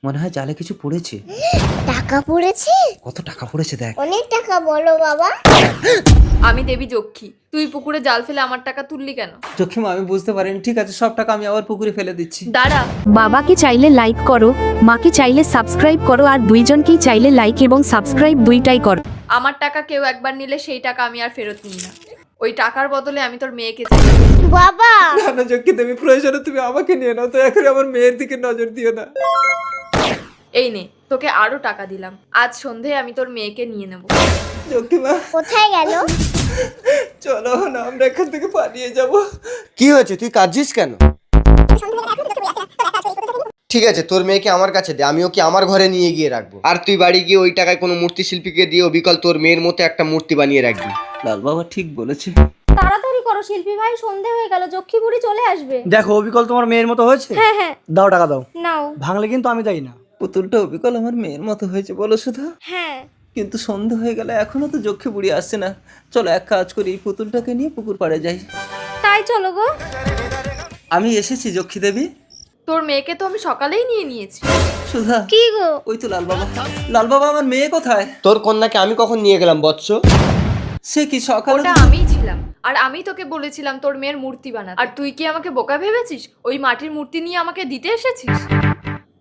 মনে হয় জালে কিছু পড়েছে। টাকা পড়েছে? কত টাকা পড়েছে দেখ। অনেক টাকা বলো বাবা। আমি দেবী যক্ষী, তুই পুকুরে জাল ফেলে আমার টাকা তুললি কেন? জখিমা আমি বুঝতে পারিনি। ঠিক আছে, সব টাকা আমি আবার পুকুরে ফেলে দিচ্ছি। দাঁড়া, বাবাকে চাইলে লাইক করো, মাকে চাইলে সাবস্ক্রাইব করো, আর দুইজনকেই চাইলে লাইক এবং সাবস্ক্রাইব দুইটাই করো। আমার টাকা কেউ একবার নিলে সেই টাকা আমি আর ফেরত নিই না। ওই টাকার বদলে আমি তোর মেয়েকে চাই। বাবা না না জক্ষি দেবী, প্রয়োজনে তুমি আমাকে নিয়ে নাও, দয়া করে আমার মেয়ের দিকে নজর দিও না। এই নে, তোকে আরো টাকা দিলাম। আজ সন্ধে আমি তোর মেয়েকে নিয়ে নেব। জক্ষিমা কোথায় গেল? চলো না, আমরা এখান থেকে পালিয়ে যাব। কি হয়েছে, তুই কাঁদছিস কেন? ঠিক আছে, তোর মেয়েকে আমার কাছে দে, আমি ওকে আমার ঘরে নিয়ে গিয়ে রাখবো। আর তুই বাড়ি গিয়ে ওই টাকায় কোনো মূর্তি শিল্পীকে দিয়ে অবিকল তোর মেয়ের মতো একটা মূর্তি বানিয়ে রাখবি। লাল বাবা ঠিক বলেছে। তাড়াতাড়ি করো শিল্পী ভাই, সন্ধে হয়ে গেল, যক্ষী বুড়ি চলে আসবে। দেখো অবিকল তোমার মেয়ের মতো হয়েছে। হ্যাঁ হ্যাঁ, দাও টাকা দাও, নাও। ভাঙলে কিন্তু আমি দেই না। পুতুলটা অবিকল আমার মেয়ের মতো হয়েছে বলো সুধা। হ্যাঁ, কিন্তু সন্ধ্যা হয়ে গেলে এখনো তো যক্ষী বুড়ি আসছে না। চলো এক কাজ করি, এই পুতুলটাকে নিয়ে পুকুর পাড়ে যাই। তাই চলো গো। আমি এসেছি যক্ষী দেবী। তোর মেয়েকে তো আমি সকালেই নিয়ে নিয়েছি। সুধা কি গো? ওই তো লাল বাবা। লাল বাবা আমার মেয়ে কোথায়? তোর কন্যাকে আমি কখন নিয়ে গেলাম বৎস? সে কি সকালে? ওটা আমিই ছিলাম, আর আমি তোকে বলেছিলাম তোর মেয়ের মূর্তি বানাতে। আর তুই কি আমাকে বোকা ভেবেছিস? ওই মাটির মূর্তি নিয়ে আমাকে দিতে এসেছিস?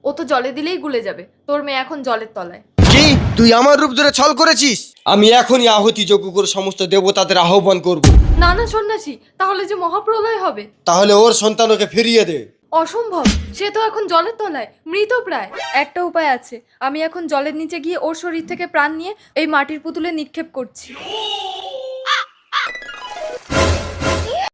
ও তো জলে দিলেই গুলে যাবে। তোর মেয়ে এখন জলের তলায়। কি তুই আমার রূপ ধরে ছল করেছিস? আমি এখনই আহুতি যজ্ঞ করে সমস্ত দেবতাদের আহ্বান করব। না না সন্ন্যাসী, তাহলে যে মহাপ্রলয় হবে। তাহলে ওর সন্তানকে ফিরিয়ে দে। অসম্ভব, সে তো এখন জলের তলায়, মৃত প্রায়। একটা উপায় আছে, আমি এখন জলের নিচে গিয়ে ওর শরীর থেকে প্রাণ নিয়ে এই মাটির পুতুলে নিক্ষেপ করছি।